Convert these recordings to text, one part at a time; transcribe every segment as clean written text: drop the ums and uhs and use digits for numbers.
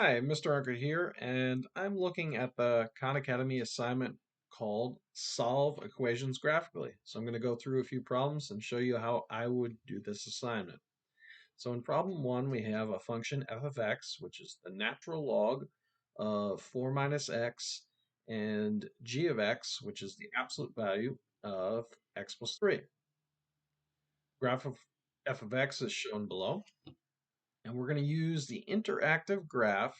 Hi, Mr. Unker here, and I'm looking at the Khan Academy assignment called Solve Equations Graphically. So I'm going to go through a few problems and show you how I would do this assignment. So in problem one, we have a function f of x, which is the natural log of 4 minus x, and g of x, which is the absolute value of x plus 3. Graph of f of x is shown below, and we're going to use the interactive graph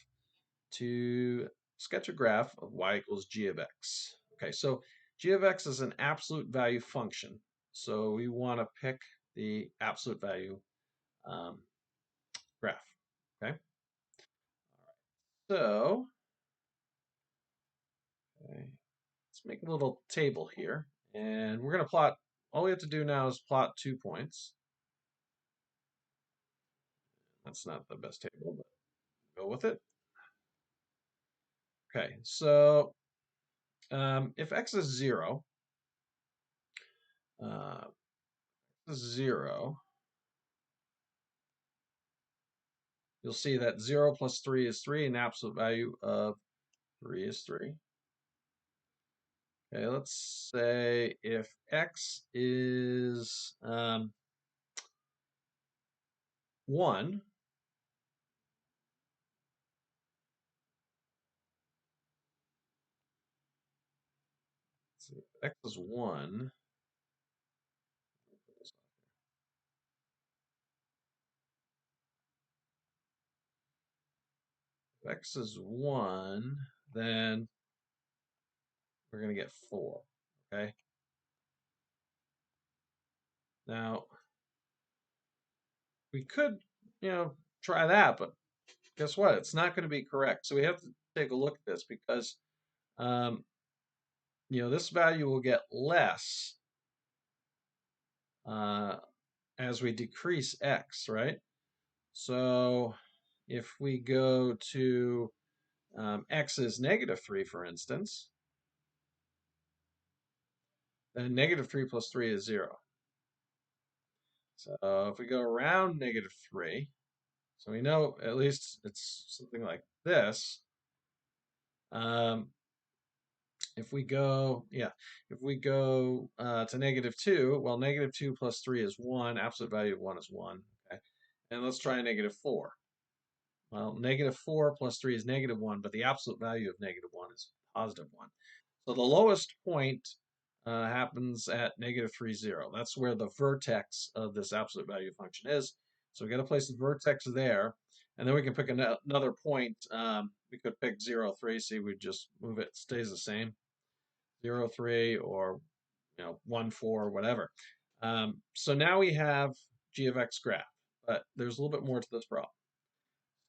to sketch a graph of y equals g of x. Okay, so g of x is an absolute value function. So we want to pick the absolute value um, graph. Okay, so okay, let's make a little table here. And we're going to plot, all we have to do now is plot 2 points. That's not the best table, but go with it. Okay, so if x is 0, uh, 0, you'll see that 0 plus 3 is 3, and the absolute value of 3 is 3. Okay, let's say if x is 1, so if x is 1, if x is 1, then we're going to get 4. Okay, now we could, try that, but guess what? It's not going to be correct. So we have to take a look at this because, um, this value will get less uh, as we decrease x, right? So if we go to x is -3, for instance, then -3 plus 3 is 0. So if we go around -3, so we know at least it's something like this. If we go, if we go to -2, well, -2 plus 3 is 1. Absolute value of 1 is 1. Okay, and let's try -4. Well, -4 plus 3 is -1, but the absolute value of -1 is +1. So the lowest point happens at -3, 0. That's where the vertex of this absolute value function is. So we got to place the vertex there, and then we can pick another point. We could pick 0, 3. See, we just move it, stays the same, 0, 3, or 1, 4, whatever. So now we have g of x graph, but there's a little bit more to this problem.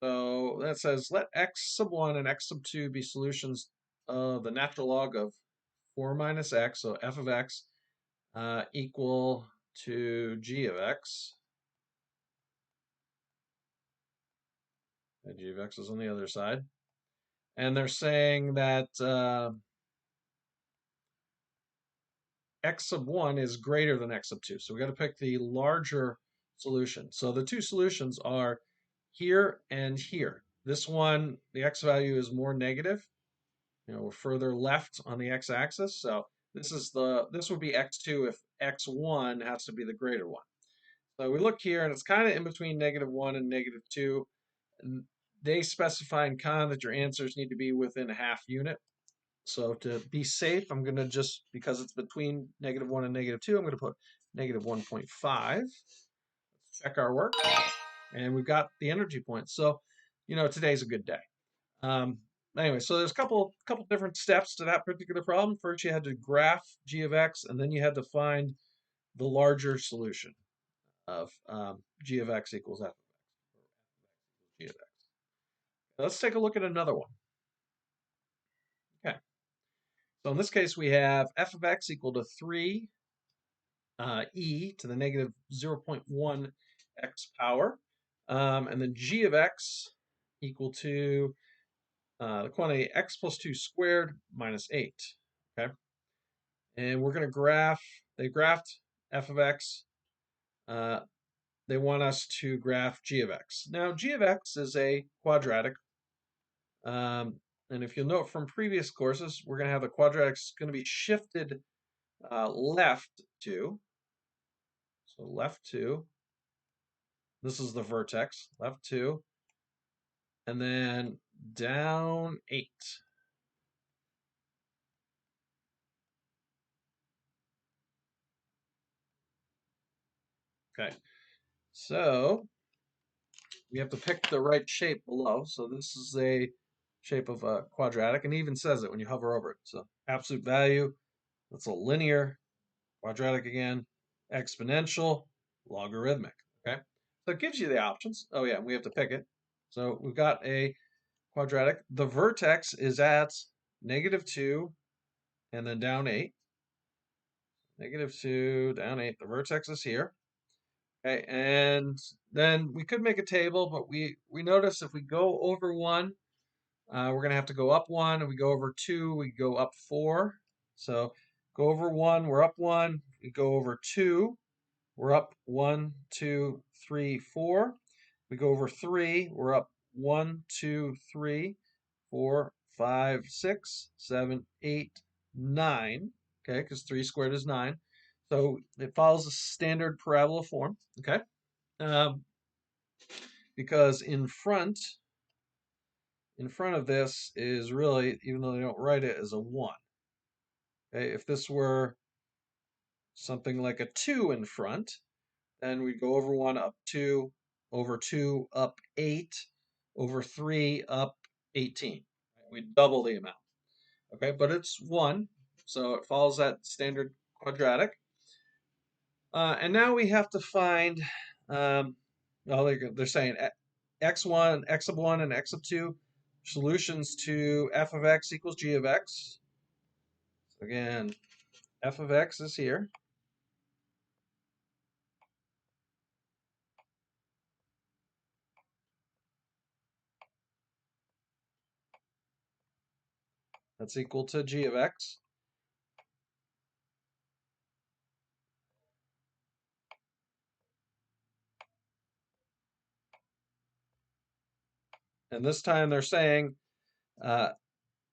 So that says let x sub 1 and x sub 2 be solutions of the natural log of 4 minus x, so f of x equal to g of x. And g of x is on the other side. And they're saying that x sub 1 is greater than x sub 2. So we got to pick the larger solution. So the two solutions are here and here. This one, the x value is more negative. We're further left on the x-axis. So this would be x2 if x1 has to be the greater one. So we look here, and it's kind of in between -1 and -2. And they specify in Khan that your answers need to be within a half unit. So to be safe, I'm going to just, because it's between -1 and -2, I'm going to put -1.5. Check our work, and we've got the energy points. So, today's a good day. Anyway, so there's a couple different steps to that particular problem. First, you had to graph g of x, and then you had to find the larger solution of g of x equals f of x, g of x. Let's take a look at another one. Okay, so in this case, we have f of x equal to 3 e to the negative 0.1 x power, and then g of x equal to the quantity x plus 2 squared minus 8. Okay, and we're going to graph, they graphed f of x. They want us to graph g of x. Now, g of x is a quadratic And if you'll note from previous courses, we're going to have the quadratics going to be shifted left 2. So left 2. This is the vertex, left 2. And then down 8. Okay, so we have to pick the right shape below. So this is a shape of a quadratic, and it even says it when you hover over it. So absolute value, that's a linear, quadratic again, exponential, logarithmic. Okay, so it gives you the options. Oh yeah, we have to pick it. So we've got a quadratic. The vertex is at -2 and then down 8. -2, down 8. The vertex is here. Okay, and then we could make a table, but we notice if we go over 1, we're going to have to go up 1, and we go over 2, we go up 4. So go over 1, we're up 1. We go over 2, we're up 1, 2, 3, 4. We go over 3, we're up 1, 2, 3, 4, 5, 6, 7, 8, 9. Okay, because 3 squared is 9. So it follows a standard parabola form. Okay. Um, because in front of this is really, even though they don't write it as a 1. Okay, if this were something like a 2 in front, then we'd go over 1 up 2, over 2 up 8, over 3 up 18. We'd double the amount. Okay, but it's 1, so it follows that standard quadratic. And now we have to find, well, they're saying x1, x sub 1, and x sub 2 solutions to f of x equals g of x. So again, f of x is here. That's equal to g of x. And this time they're saying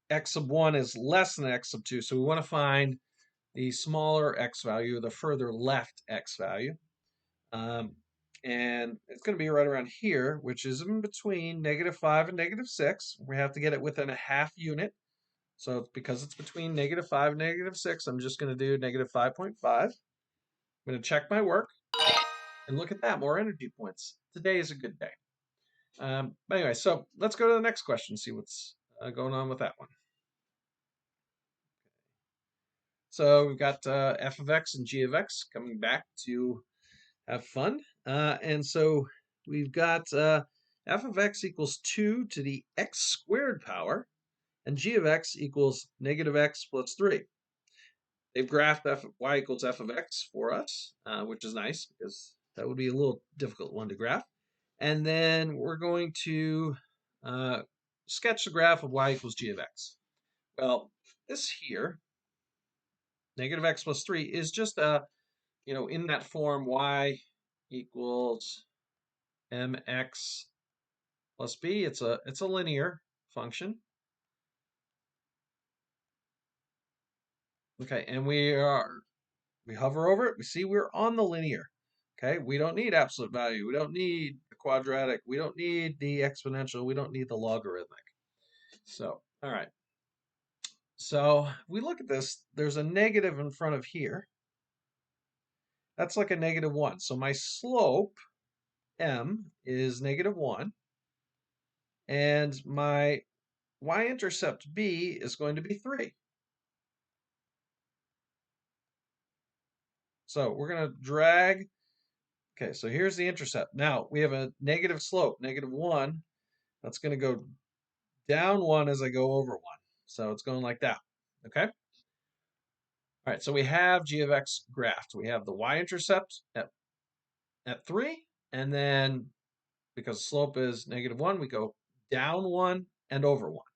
x sub 1 is less than x sub 2. So we want to find the smaller x value, the further left x value. And it's going to be right around here, which is in between -5 and -6. We have to get it within a half unit. So because it's between -5 and -6, I'm just going to do -5.5. I'm going to check my work, and look at that, more energy points. Today is a good day. But anyway, so let's go to the next question, see what's going on with that one. So we've got f of x and g of x coming back to have fun. And so we've got f of x equals 2 to the x squared power, and g of x equals -x plus 3. They've graphed y equals f of x for us, which is nice because that would be a little difficult one to graph. And then we're going to sketch the graph of y equals g of x. Well, this here, -x plus 3, is just in that form y equals mx plus b. It's a linear function. Okay, and we hover over it, we see we're on the linear. Okay, we don't need absolute value, we don't need the quadratic, we don't need the exponential, we don't need the logarithmic. So, all right. So if we look at this, there's a negative in front of here. That's like a -1. So my slope, m, is -1. And my y-intercept, b, is going to be 3. So we're going to drag. Okay, so here's the intercept. Now we have a negative slope, -1. That's going to go down 1 as I go over 1. So it's going like that. Okay? All right, so we have g of x graphed. We have the y-intercept at 3, and then because the slope is -1, we go down 1 and over 1.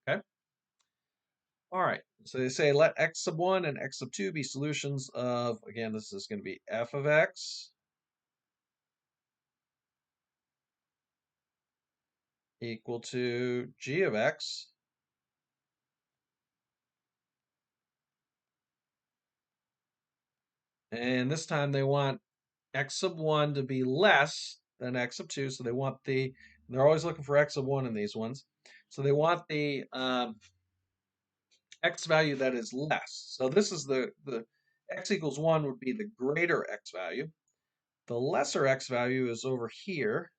Okay? All right, so they say let x sub 1 and x sub 2 be solutions of, again, this is going to be f of x equal to g of x. And this time they want x sub 1 to be less than x sub 2. So they want they're always looking for x sub 1 in these ones. So they want the x value that is less. So this is the x equals 1 would be the greater x value. The lesser x value is over here,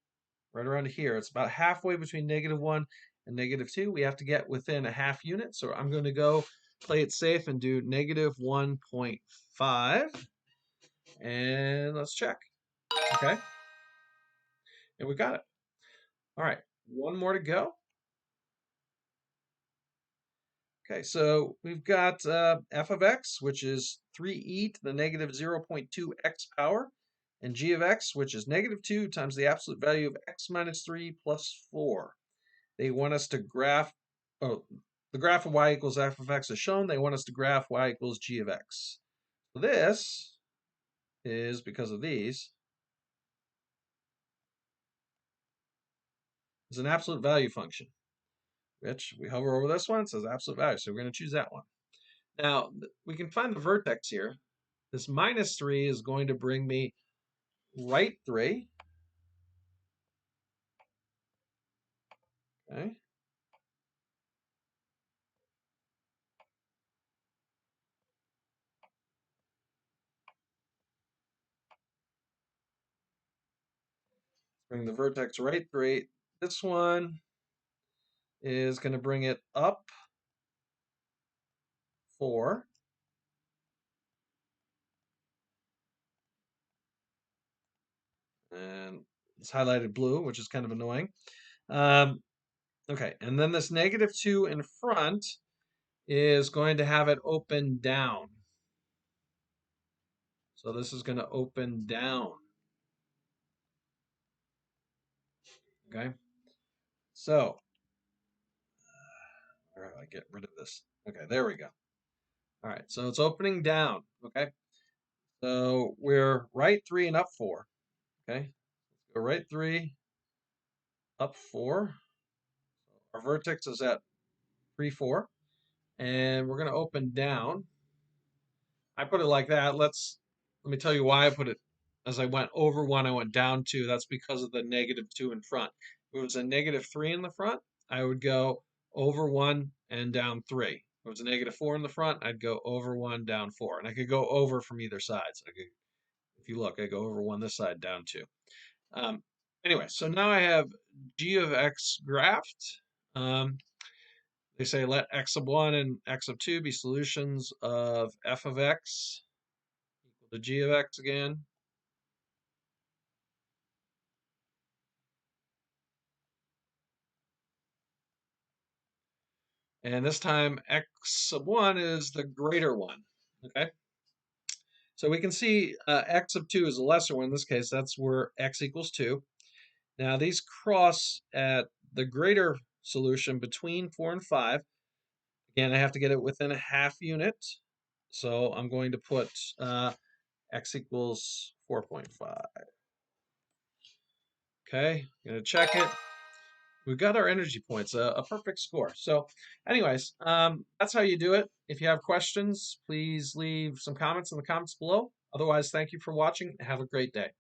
right around here. It's about halfway between -1 and -2. We have to get within a half unit. So I'm going to go play it safe and do -1.5. And let's check. Okay. And we got it. All right. One more to go. Okay, so we've got f of x, which is 3e to the negative 0.2 x power, and g of x, which is -2 times the absolute value of x minus 3 plus 4. They want us to graph, oh, the graph of y equals f of x is shown. They want us to graph y equals g of x. So this is, because of these, is an absolute value function, which we hover over this one, it says absolute value, so we're going to choose that one. Now, we can find the vertex here. This -3 is going to bring me right 3. Okay. Bring the vertex right 3. This one is going to bring it up 4. And it's highlighted blue, which is kind of annoying. Okay, and then this -2 in front is going to have it open down. So this is going to open down. Okay, so where do I get rid of this? Okay, there we go. All right, so it's opening down. Okay, so we're right 3 and up 4. Okay, go right 3, up 4. Our vertex is at 3, 4. And we're going to open down. I put it like that. Let me tell you why I put it. As I went over 1, I went down 2. That's because of the -2 in front. If it was a -3 in the front, I would go over 1 and down 3. If it was a -4 in the front, I'd go over 1, down 4. And I could go over from either side. So if you look, I go over 1 this side, down 2. Anyway, so now I have g of x graphed. They say let x sub 1 and x sub 2 be solutions of f of x equal to g of x again. And this time x sub 1 is the greater one. Okay. So we can see x sub 2 is the lesser one. In this case, that's where x equals 2. Now these cross at the greater solution between 4 and 5. Again, I have to get it within a half unit. So I'm going to put x equals 4.5. Okay, I'm going to check it. We've got our energy points, a perfect score. So anyways, that's how you do it. If you have questions, please leave some comments in the comments below. Otherwise, thank you for watching. Have a great day.